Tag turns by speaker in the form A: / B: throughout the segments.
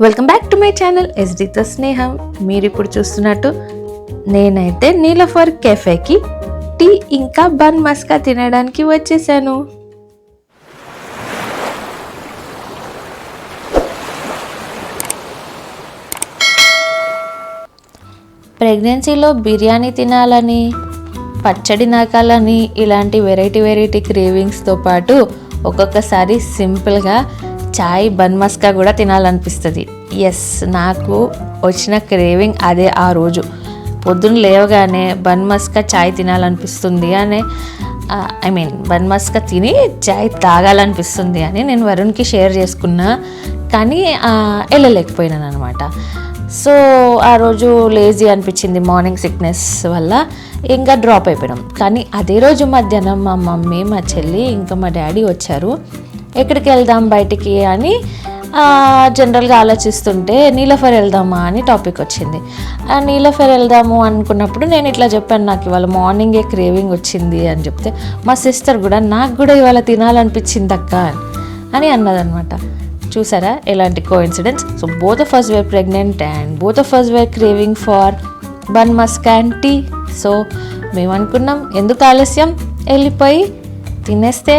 A: Welcome back to my channel ఎస్డితో స్నేహం. మీరు ఇప్పుడు చూస్తున్నట్టు నేనైతే నీలఫర్ కెఫేకి టీ ఇంకా బన్ మస్కా తినడానికి వచ్చేసాను. ప్రెగ్నెన్సీలో బిర్యానీ తినాలని, పచ్చడి నాకాలని, ఇలాంటి వెరైటీ క్రేవింగ్స్తో పాటు ఒక్కొక్కసారి సింపుల్గా చాయ్ బన్ మస్కా కూడా తినాలనిపిస్తుంది. ఎస్, నాకు వచ్చిన క్రేవింగ్ అదే. ఆ రోజు పొద్దున్న లేవగానే బన్ మస్కా చాయ్ తినాలనిపిస్తుంది అని బన్ మస్కా తిని చాయ్ తాగాలనిపిస్తుంది అని నేను వరుణ్కి షేర్ చేసుకున్నా, కానీ వెళ్ళలేకపోయినాను అనమాట. సో ఆ రోజు లేజీ అనిపించింది మార్నింగ్ సిక్నెస్ వల్ల, ఇంకా డ్రాప్ అయిపోయినాం. కానీ అదే రోజు మధ్యాహ్నం మా మమ్మీ, మా చెల్లి ఇంకా మా డాడీ వచ్చారు. ఎక్కడికి వెళ్దాం బయటికి అని జనరల్గా ఆలోచిస్తుంటే నీలఫర్ వెళ్దామా అని టాపిక్ వచ్చింది. నీలఫర్ వెళ్దాము అనుకున్నప్పుడు నేను ఇట్లా చెప్పాను, నాకు ఇవాళ మార్నింగే క్రేవింగ్ వచ్చింది అని చెప్తే మా సిస్టర్ కూడా నాకు కూడా ఇవాళ తినాలనిపించింది అక్క అని అన్నదనమాట. చూసారా ఎలాంటి coincidence. So both of us were pregnant and both of us were craving for bun muska and tea. So మేము అనుకున్నాం ఎందుకు ఆలస్యం, వెళ్ళిపోయి తినేస్తే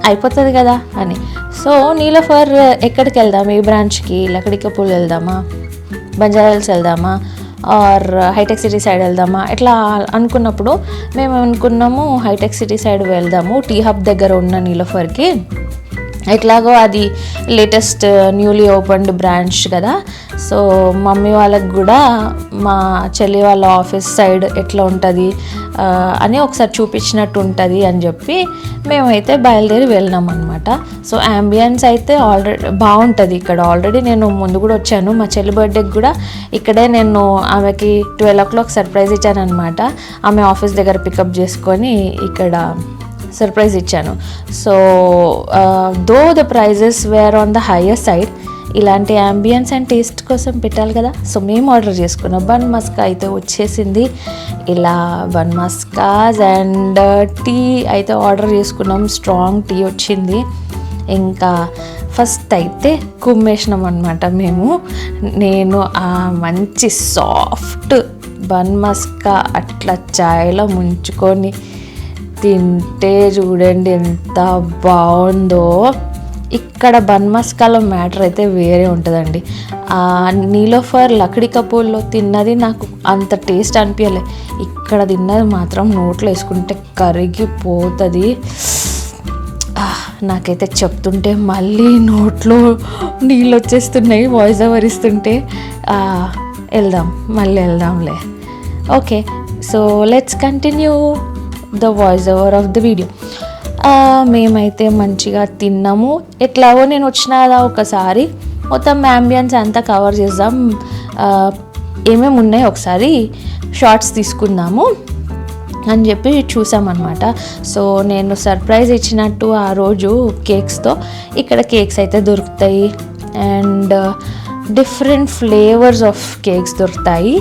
A: అయిపోతుంది కదా అని. సో నీలఫర్ ఎక్కడికి వెళ్దాం, ఏ బ్రాంచ్కి, లకడికపూల్ వెళ్దామా, బంజారాహిల్స్ వెళ్దామా, ఆర్ హైటెక్ సిటీ సైడ్ వెళ్దామా, ఇట్లా అనుకున్నప్పుడు మేము అనుకున్నాము హైటెక్ సిటీ సైడ్ వెళ్దాము, టీ హబ్ దగ్గర ఉన్న నీలఫర్కి. ఎట్లాగో అది లేటెస్ట్ న్యూలీ ఓపెన్డ్ బ్రాంచ్ కదా. సో మమ్మీ వాళ్ళకి కూడా మా చెల్లి వాళ్ళ ఆఫీస్ సైడ్ ఎట్లా ఉంటుంది అని ఒకసారి చూపించినట్టు ఉంటుంది అని చెప్పి మేమైతే బయలుదేరి వెళ్ళినాం అనమాట. సో యాంబియన్స్ అయితే ఆల్రెడీ బాగుంటుంది ఇక్కడ. ఆల్రెడీ నేను ముందు కూడా వచ్చాను, మా చెల్లి బర్త్డేకి కూడా ఇక్కడే నేను ఆమెకి 12 o'clock సర్ప్రైజ్ ఇచ్చాను అనమాట. ఆమె ఆఫీస్ దగ్గర పికప్ చేసుకొని ఇక్కడ సర్ప్రైజ్ ఇచ్చాను. So though the prizes were on the higher side, ఇలాంటి యాంబియన్స్ అండ్ టేస్ట్ కోసం పెట్టాలి కదా. సో మేము ఆర్డర్ చేసుకున్నాం. బన్ మస్కా అయితే వచ్చేసింది. ఇలా బన్ మస్కాస్ అండ్ టీ అయితే ఆర్డర్ చేసుకున్నాం. స్ట్రాంగ్ టీ వచ్చింది. ఇంకా ఫస్ట్ అయితే కుమ్మేసినాం అనమాట మేము. నేను ఆ మంచి సాఫ్ట్ బన్ మస్కా అట్లా చాయ్లో ముంచుకొని తింటే చూడండి ఎంత బాగుందో. ఇక్కడ బన్ మస్కాలో మ్యాటర్ అయితే వేరే ఉంటుందండి. నీలోఫర్ లకడికపూల్లో తిన్నది నాకు అంత టేస్ట్ అనిపించలే. ఇక్కడ తిన్నది మాత్రం నోట్లో వేసుకుంటే కరిగిపోతుంది. నాకైతే చెప్తుంటే మళ్ళీ నోట్లో నీళ్ళు వచ్చేస్తున్నాయి వాయిస్ ఓవర్ ఇస్తుంటే. మళ్ళీ వెళ్దాంలే. Okay, so let's continue the voice over of the video. మేమైతే మంచిగా తిన్నాము. ఎట్లాగో నేను వచ్చినా ఒకసారి మొత్తం యాంబియన్స్ అంతా కవర్ చేద్దాం, ఏమేమి ఉన్నాయి ఒకసారి షార్ట్స్ తీసుకుందాము అని చెప్పి చూసామన్నమాట. సో నేను సర్ప్రైజ్ ఇచ్చినట్టు ఆ రోజు కేక్స్తో ఇక్కడ కేక్స్ అయితే దొరుకుతాయి and different flavours of cakes దొరుకుతాయి.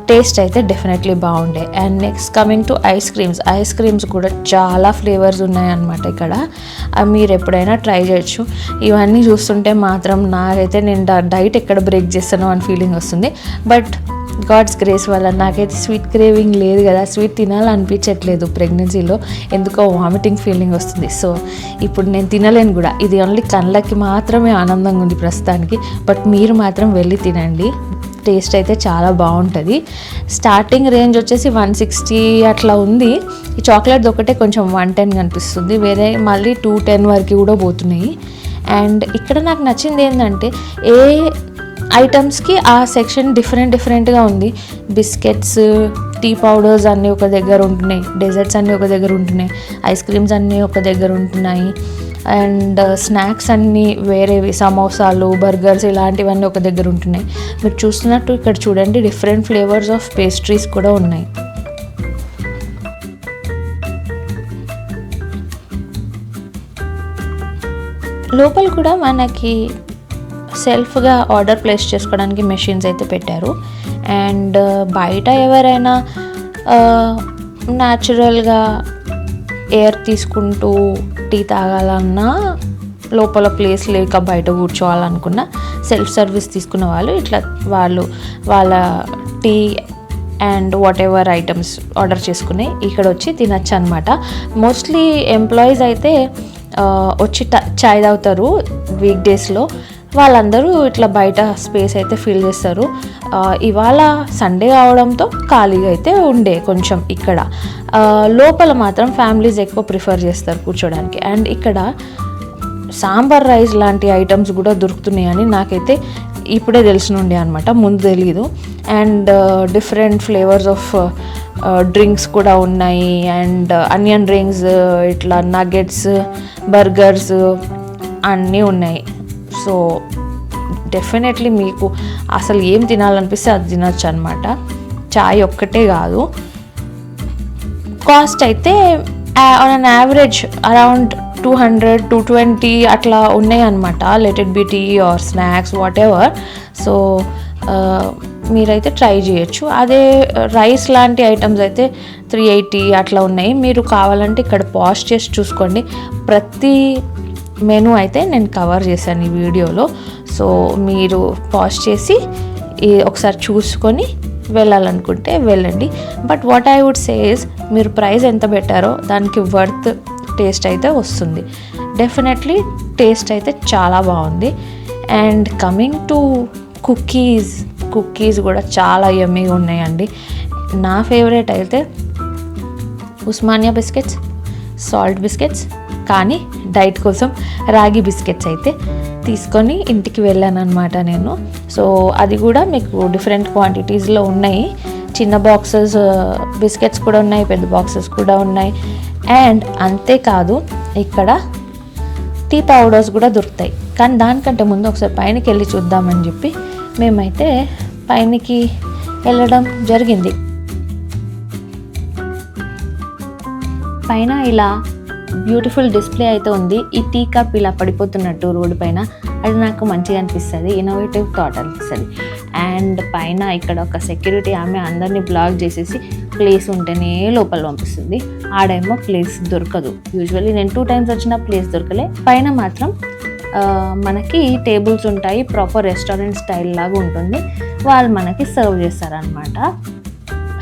A: టేస్ట్ అయితే డెఫినెట్లీ బాగుండే. And next coming to ice creams కూడా చాలా ఫ్లేవర్స్ ఉన్నాయన్నమాట ఇక్కడ. మీరు ఎప్పుడైనా ట్రై చేయొచ్చు. ఇవన్నీ చూస్తుంటే మాత్రం నాకైతే నేను డైట్ ఎక్కడ బ్రేక్ చేస్తానో అని ఫీలింగ్ వస్తుంది. బట్ గాడ్స్ గ్రేస్ వల్ల నాకైతే స్వీట్ క్రేవింగ్ లేదు కదా, స్వీట్ తినాలనిపించట్లేదు ప్రెగ్నెన్సీలో. ఎందుకో వామిటింగ్ ఫీలింగ్ వస్తుంది. సో ఇప్పుడు నేను తినలేను కూడా. ఇది ఓన్లీ కళ్ళకి మాత్రమే ఆనందంగా ఉంది ప్రస్తుతానికి. బట్ మీరు మాత్రం వెళ్ళి తినండి, టేస్ట్ అయితే చాలా బాగుంటుంది. స్టార్టింగ్ రేంజ్ వచ్చేసి 160 అట్లా ఉంది. ఈ చాక్లెట్ ఒకటే కొంచెం 110 కనిపిస్తుంది. వేరే మళ్ళీ 210 వరకు కూడా పోతున్నాయి. అండ్ ఇక్కడ నాకు నచ్చింది ఏంటంటే ఏ ఐటమ్స్కి ఆ సెక్షన్ డిఫరెంట్గా ఉంది. బిస్కెట్స్, టీ పౌడర్స్ అన్నీ ఒక దగ్గర ఉంటున్నాయి, డెజర్ట్స్ అన్నీ ఒక దగ్గర ఉంటున్నాయి, ఐస్ క్రీమ్స్ అన్నీ ఒక దగ్గర ఉంటున్నాయి, అండ్ స్నాక్స్ అన్నీ వేరేవి, సమోసాలు, బర్గర్స్ ఇలాంటివన్నీ ఒక దగ్గర ఉంటున్నాయి. మీరు చూస్తున్నట్టు ఇక్కడ చూడండి డిఫరెంట్ ఫ్లేవర్స్ ఆఫ్ పేస్ట్రీస్ కూడా ఉన్నాయి. లోపల కూడా మనకి సెల్ఫ్గా ఆర్డర్ ప్లేస్ చేసుకోవడానికి మెషిన్స్ అయితే పెట్టారు. అండ్ బయట ఎవరైనా న్యాచురల్గా ఎయిర్ తీసుకుంటూ టీ తాగాలన్నా లోపల ప్లేస్ లేక బయట కూర్చోవాలనుకున్న సెల్ఫ్ సర్వీస్ తీసుకున్న వాళ్ళు ఇట్లా వాళ్ళ tea and whatever items order చేసుకుని ఇక్కడ వచ్చి తినచ్చు అనమాట. మోస్ట్లీ ఎంప్లాయీస్ అయితే వచ్చి చాయ్ తాగుతారు వీక్ డేస్లో. వాళ్ళందరూ ఇట్లా బయట స్పేస్ అయితే ఫిల్ చేస్తారు. ఇవాళ సండే అవడంతో ఖాళీగా అయితే ఉండే కొంచెం ఇక్కడ. లోపల మాత్రం ఫ్యామిలీస్ ఎక్కువ ప్రిఫర్ చేస్తారు కూర్చోడానికి. అండ్ ఇక్కడ సాంబార్ రైస్ లాంటి ఐటమ్స్ కూడా దొరుకుతున్నాయని నాకైతే ఇప్పుడే తెలిసినుండే అనమాట, ముందు తెలీదు. And different flavours of drinks కూడా ఉన్నాయి. అండ్ అనియన్ రింగ్స్, ఇట్లా నగెట్స్, బర్గర్స్ అన్నీ ఉన్నాయి. సో డెఫినెట్లీ మీకు అసలు ఏం తినాలనిపిస్తే అది తినచ్చు అనమాట. చాయ్ ఒక్కటే కాదు. కాస్ట్ అయితే ఆన్ అన్ యావరేజ్ అరౌండ్ 200-220 అట్లా ఉన్నాయి అనమాట. Let it be tea or snacks whatever. So మీరైతే ట్రై చేయొచ్చు. అదే రైస్ లాంటి ఐటమ్స్ అయితే 380 అట్లా ఉన్నాయి. మీరు కావాలంటే ఇక్కడ పాజ్ చేసి చూసుకోండి. ప్రతి మెనూ అయితే నేను కవర్ చేశాను ఈ వీడియోలో. సో మీరు పాజ్ చేసి ఒకసారి చూసుకొని వెళ్ళాలనుకుంటే వెళ్ళండి. But what I would say is, మీరు ప్రైస్ ఎంత పెట్టారో దానికి వర్త్ టేస్ట్ అయితే వస్తుంది. డెఫినెట్లీ టేస్ట్ అయితే చాలా బాగుంది. అండ్ కమింగ్ టు కుకీస్ కూడా చాలా యమ్మీగా ఉన్నాయండి. నా ఫేవరెట్ అయితే ఉస్మానియా బిస్కెట్స్, సాల్ట్ బిస్కెట్స్, కానీ డైట్ కోసం రాగి బిస్కెట్స్ అయితే తీసుకొని ఇంటికి వెళ్ళాను అనమాట నేను. సో అది కూడా మీకు డిఫరెంట్ క్వాంటిటీస్లో ఉన్నాయి. చిన్న బాక్సెస్ బిస్కెట్స్ కూడా ఉన్నాయి, పెద్ద బాక్సెస్ కూడా ఉన్నాయి. అండ్ అంతేకాదు ఇక్కడ టీ పౌడర్స్ కూడా దొరుకుతాయి. కానీ దానికంటే ముందు ఒకసారి పైనకి వెళ్ళి చూద్దామని చెప్పి మేమైతే పైనకి వెళ్ళడం జరిగింది. పైన ఇలా బ్యూటిఫుల్ డిస్ప్లే అయితే ఉంది. ఈ టీ కప్ ఇలా పడిపోతున్నట్టు రోడ్డు పైన, అది నాకు మంచిగా అనిపిస్తుంది, ఇన్నోవేటివ్ థాట్ అనిపిస్తుంది. అండ్ పైన ఇక్కడ ఒక సెక్యూరిటీ ఆమె అందరినీ బ్లాక్ చేసేసి ప్లేస్ ఉంటేనే లోపల పంపిస్తుంది. ఆడేమో ప్లేస్ దొరకదు. యూజువల్లీ నేను 2 times వచ్చిన ప్లేస్ దొరకలే. పైన మాత్రం మనకి టేబుల్స్ ఉంటాయి, ప్రాపర్ రెస్టారెంట్ స్టైల్ లాగా ఉంటుంది. వాళ్ళు మనకి సర్వ్ చేస్తారనమాట.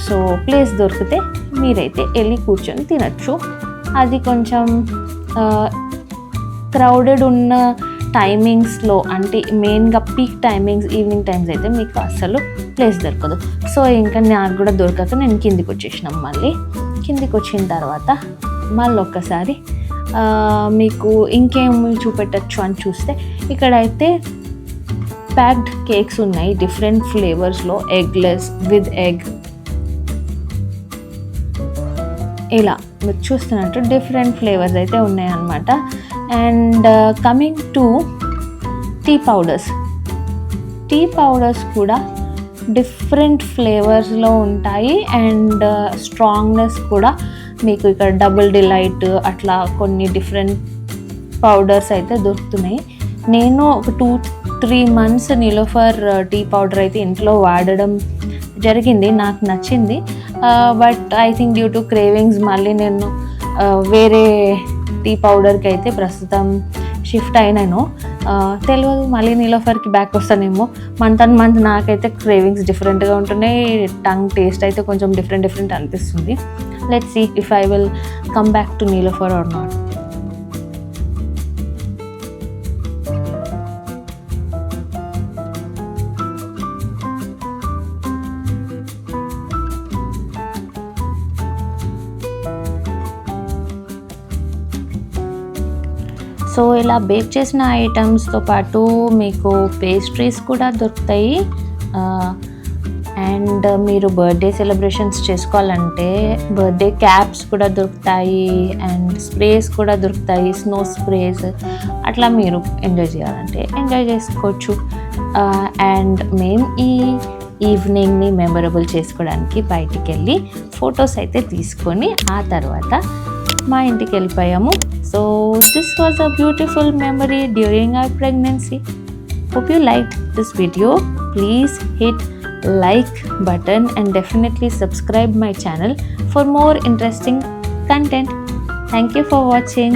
A: సో ప్లేస్ దొరికితే మీరైతే వెళ్ళి కూర్చొని తినచ్చు. అది కొంచెం క్రౌడెడ్ ఉన్న టైమింగ్స్లో, అంటే మెయిన్గా పీక్ టైమింగ్స్, ఈవినింగ్ టైమ్స్ అయితే మీకు అస్సలు ప్లేస్ దొరకదు. సో ఇంకా నాకు కూడా దొరకక నేను కిందికి వచ్చేసినాం. మళ్ళీ కిందికి వచ్చిన తర్వాత మళ్ళీ ఒక్కసారి మీకు ఇంకేమి చూపెట్టచ్చు అని చూస్తే ఇక్కడైతే ప్యాక్డ్ కేక్స్ ఉన్నాయి డిఫరెంట్ ఫ్లేవర్స్లో, ఎగ్లెస్, విత్ ఎగ్, ఇలా మీరు చూస్తున్నట్టు డిఫరెంట్ ఫ్లేవర్స్ అయితే ఉన్నాయన్నమాట. And coming to tea powders కూడా డిఫరెంట్ ఫ్లేవర్స్లో ఉంటాయి. అండ్ స్ట్రాంగ్నెస్ కూడా మీకు ఇక్కడ డబుల్ డిలైట్ అట్లా కొన్ని డిఫరెంట్ పౌడర్స్ అయితే దొరుకుతున్నాయి. నేను ఒక 2-3 months నిలోఫర్ టీ పౌడర్ అయితే ఇంట్లో వాడడం జరిగింది, నాకు నచ్చింది. But I think due to cravings మళ్ళీ నేను వేరే టీ పౌడర్కి అయితే ప్రస్తుతం షిఫ్ట్ అయినాను. తెలియదు, మళ్ళీ నీలోఫర్కి బ్యాక్ వస్తానేమో. మంత్ నాకైతే క్రేవింగ్స్ డిఫరెంట్గా ఉంటున్నాయి. టంగ్ టేస్ట్ అయితే కొంచెం డిఫరెంట్ అనిపిస్తుంది. Let's see if I will come back to Niloufer or not. So ఇలా బేక్ చేసిన ఐటమ్స్తో పాటు మీకు పేస్ట్రీస్ కూడా దొరుకుతాయి. అండ్ మీరు బర్త్డే సెలబ్రేషన్స్ చేసుకోవాలంటే బర్త్డే క్యాప్స్ కూడా దొరుకుతాయి. అండ్ స్ప్రేస్ కూడా దొరుకుతాయి, స్నో స్ప్రేస్. అట్లా మీరు ఎంజాయ్ చేయాలంటే ఎంజాయ్ చేసుకోవచ్చు. అండ్ మేము ఈ ఈవినింగ్ని మెమరబుల్ చేసుకోవడానికి బయటికి వెళ్ళి ఫొటోస్ అయితే తీసుకొని ఆ తర్వాత మా ఇంటికి వెళ్ళిపోయాము. So this was a beautiful memory during our pregnancy. Hope you liked this video. Please hit like button and definitely subscribe my channel for more interesting content. Thank you for watching.